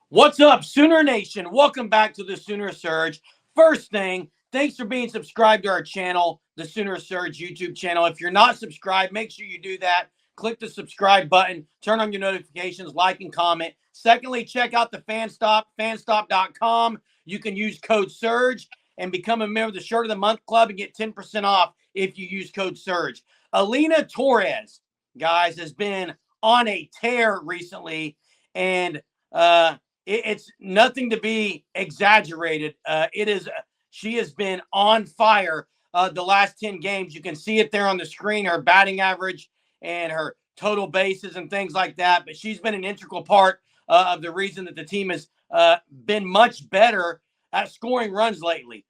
What's up, Sooner Nation? Welcome back to the Sooner Surge. First thing, thanks for being subscribed to our channel, the Sooner Surge YouTube channel. If you're not subscribed, make sure you do that. Click the subscribe button, turn on your notifications, like and comment. Secondly, check out the FanStop, fanstop.com. You can use code SURGE and become a member of the Shirt of the Month Club and get 10% off if you use code SURGE. Alynah Torres, guys, has been on a tear recently, and it's nothing to be exaggerated. She has been on fire the last 10 games. You can see it there on the screen, her batting average and her total bases and things like that. But she's been an integral part of the reason that the team has been much better at scoring runs lately.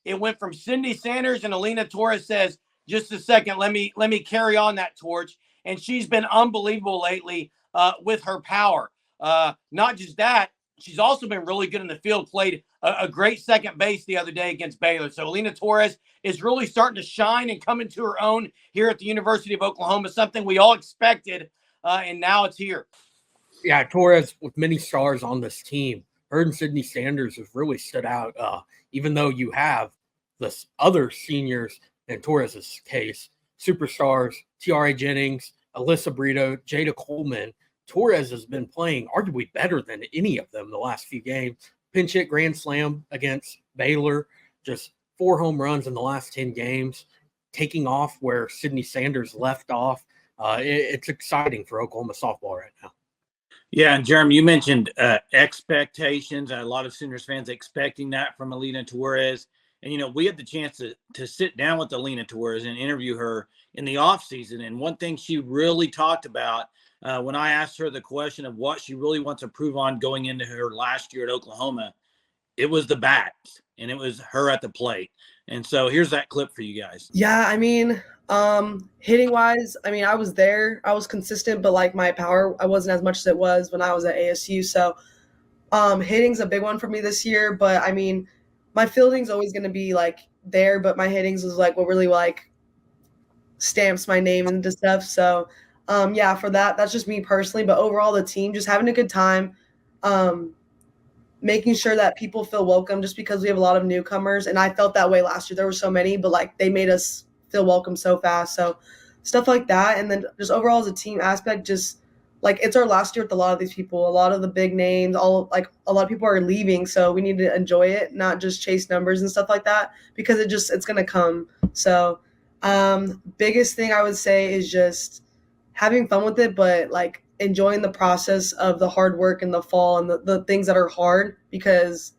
It went from Cindy Sanders, and Alynah Torres says, just a second, let me carry on that torch. And she's been unbelievable lately with her power. Not just that, she's also been really good in the field, played a great second base the other day against Baylor. So Alynah Torres is really starting to shine and come into her own here at the University of Oklahoma, something we all expected, and now it's here. Yeah, Torres, with many stars on this team, her and Sydney Sanders have really stood out, even though you have the other seniors in Torres' case, superstars, Tiare Jennings, Alyssa Brito, Jada Coleman. Torres has been playing arguably better than any of them the last few games. Pinch hit grand slam against Baylor, just 4 home runs in the last 10 games, taking off where Sydney Sanders left off. It's exciting for Oklahoma softball right now. Yeah, and Jeremy, you mentioned expectations. A lot of Sooners fans expecting that from Alynah Torres. And, we had the chance to sit down with Alynah Torres and interview her in the offseason. And one thing she really talked about when I asked her the question of what she really wants to prove on going into her last year at Oklahoma, it was the bats, and it was her at the plate. And so here's that clip for you guys. Yeah, hitting wise, I was there. I was consistent, but like my power, I wasn't as much as it was when I was at ASU. So hitting's a big one for me this year. But my fielding's always going to be like there, but my hittings is like what really like stamps my name into stuff. So for that's just me personally. But overall, the team just having a good time, making sure that people feel welcome just because we have a lot of newcomers. And I felt that way last year. There were so many, but like they made us feel welcome so fast. So stuff like that. And then just overall as a team aspect, just like it's our last year with a lot of these people, a lot of the big names, a lot of people are leaving. So we need to enjoy it, not just chase numbers and stuff like that, because it's going to come. So biggest thing I would say is just having fun with it, but like enjoying the process of the hard work in the fall and the things that are hard, because,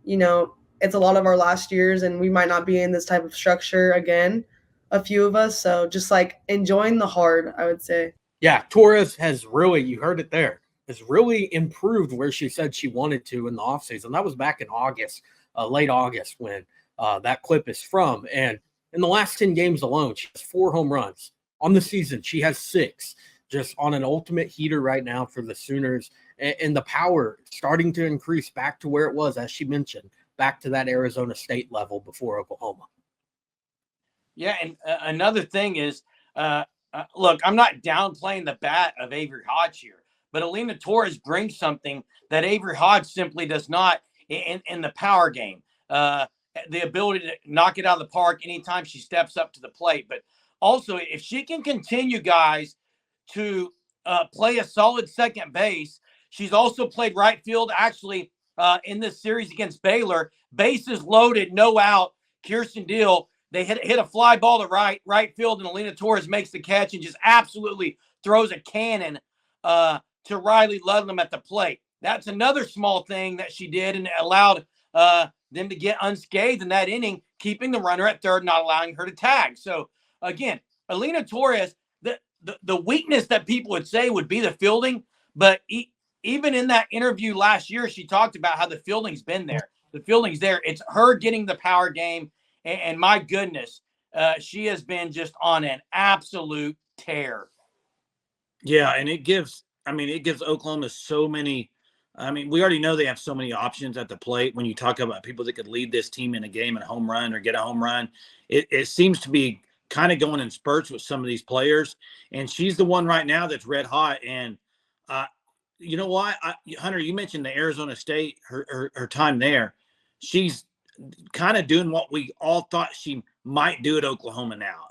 it's a lot of our last years and we might not be in this type of structure again, a few of us. So just like enjoying the hard, I would say. Yeah, Torres has really, you heard it there, has really improved where she said she wanted to in the offseason. That was back in August, late August, when that clip is from. And in the last 10 games alone, she has 4 home runs. On the season, she has 6, just on an ultimate heater right now for the Sooners. And the power starting to increase back to where it was, as she mentioned, back to that Arizona State level before Oklahoma. Yeah, and another thing is, look, I'm not downplaying the bat of Avery Hodge here, but Alynah Torres brings something that Avery Hodge simply does not in the power game. The ability to knock it out of the park anytime she steps up to the plate. But also, if she can continue, guys, to play a solid second base, she's also played right field, actually, in this series against Baylor. Bases loaded, no out. Kirsten Deal, they hit a fly ball to right field, and Alynah Torres makes the catch and just absolutely throws a cannon to Riley Ludlam at the plate. That's another small thing that she did, and it allowed them to get unscathed in that inning, keeping the runner at third, not allowing her to tag. So, again, Alynah Torres, the weakness that people would say would be the fielding, but even in that interview last year, she talked about how the fielding's been there. The fielding's there. It's her getting the power game, and my goodness, she has been just on an absolute tear. Yeah, and it gives Oklahoma so many. We already know they have so many options at the plate. When you talk about people that could lead this team in a game and home run or get a home run, it seems to be kind of going in spurts with some of these players. And she's the one right now that's red hot. And you know what, Hunter, you mentioned the Arizona State, her time there. She's kind of doing what we all thought she might do at Oklahoma now.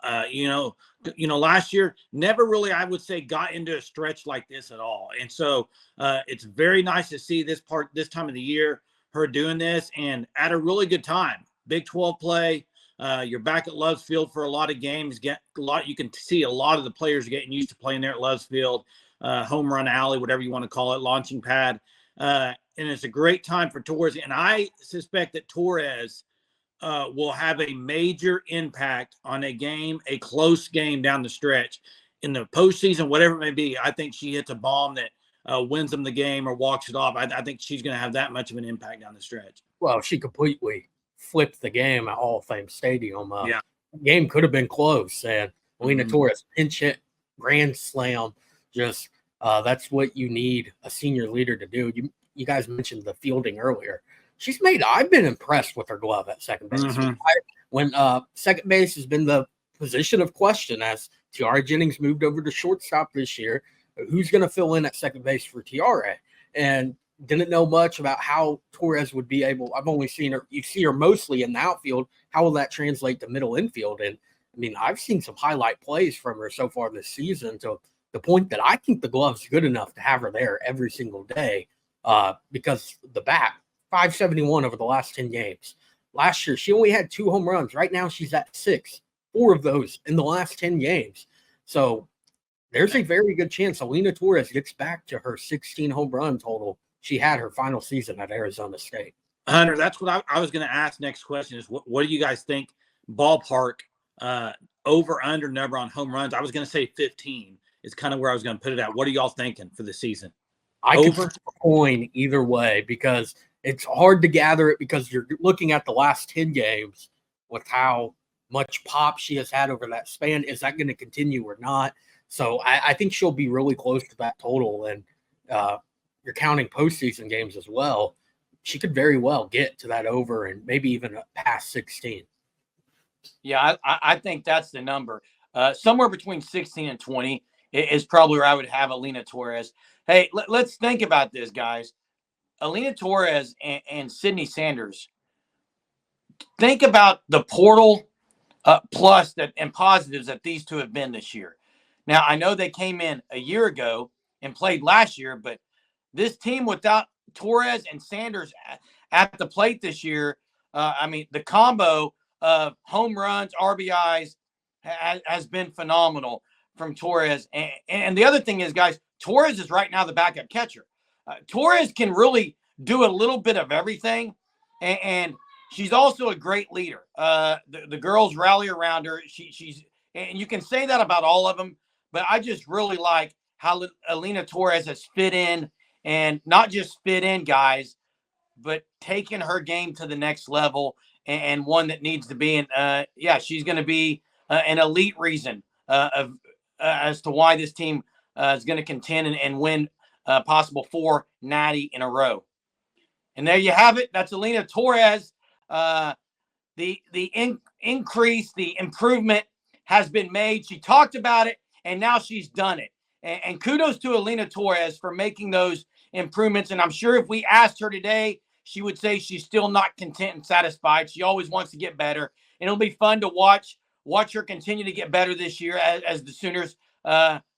Last year never really, I would say, got into a stretch like this at all. And so it's very nice to see this time of the year, her doing this and at a really good time. Big 12 play. You're back at Love's Field for a lot of games. You can see a lot of the players getting used to playing there at Love's Field. Home run alley, whatever you want to call it, launching pad. And it's a great time for Torres. And I suspect that Torres will have a major impact on a close game down the stretch in the postseason, whatever it may be. I think she hits a bomb that wins them the game or walks it off. I think she's going to have that much of an impact down the stretch. Well, she completely flipped the game at Hall of Fame Stadium. Yeah. The game could have been close, and Alina Torres pinch hit, grand slam. Just that's what you need a senior leader to do. You guys mentioned the fielding earlier. I've been impressed with her glove at second base. When second base has been the position of question as Tiara Jennings moved over to shortstop this year, who's going to fill in at second base for Tiara? And didn't know much about how Torres would be able. I've only seen her. You see her mostly in the outfield. How will that translate to middle infield? And I mean, I've seen some highlight plays from her so far this season to the point that I think the glove's good enough to have her there every single day because the bat, 571 over the last 10 games. Last year, she only had 2 home runs. Right now, she's at 6, 4 of those in the last 10 games. So there's a very good chance Alynah Torres gets back to her 16 home run total she had her final season at Arizona State. Hunter, that's what I was going to ask. Next question is, what do you guys think ballpark over, under, number on home runs? I was going to say 15 is kind of where I was going to put it at. What are y'all thinking for the season? I could flip a coin either way because it's hard to gather it because you're looking at the last 10 games with how much pop she has had over that span. Is that going to continue or not? So I think she'll be really close to that total. And you're counting postseason games as well. She could very well get to that over and maybe even past 16. Yeah, I think that's the number. Somewhere between 16 and 20 is probably where I would have Alynah Torres. Hey, let's think about this, guys. Alynah Torres and Sydney Sanders. Think about the portal plus that and positives that these two have been this year. Now, I know they came in a year ago and played last year, but this team without Torres and Sanders at the plate this year, the combo of home runs, RBIs has been phenomenal from Torres. And the other thing is, guys, Torres is right now the backup catcher. Torres can really do a little bit of everything, and she's also a great leader. The girls rally around her. She's and you can say that about all of them, but I just really like how Alynah Torres has fit in, and not just fit in, guys, but taken her game to the next level and one that needs to be. And she's going to be an elite reason as to why this team is going to contend and win possible 4 natty in a row. And there you have it. That's Alynah Torres. The increase, the improvement has been made. She talked about it, and now she's done it. And kudos to Alynah Torres for making those improvements. And I'm sure if we asked her today, she would say she's still not content and satisfied. She always wants to get better. And it'll be fun to watch her continue to get better this year as the Sooners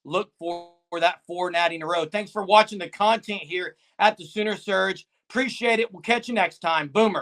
look for that 4 natty in a row. Thanks for watching the content here at the Sooner Surge. Appreciate it. We'll catch you next time. Boomer.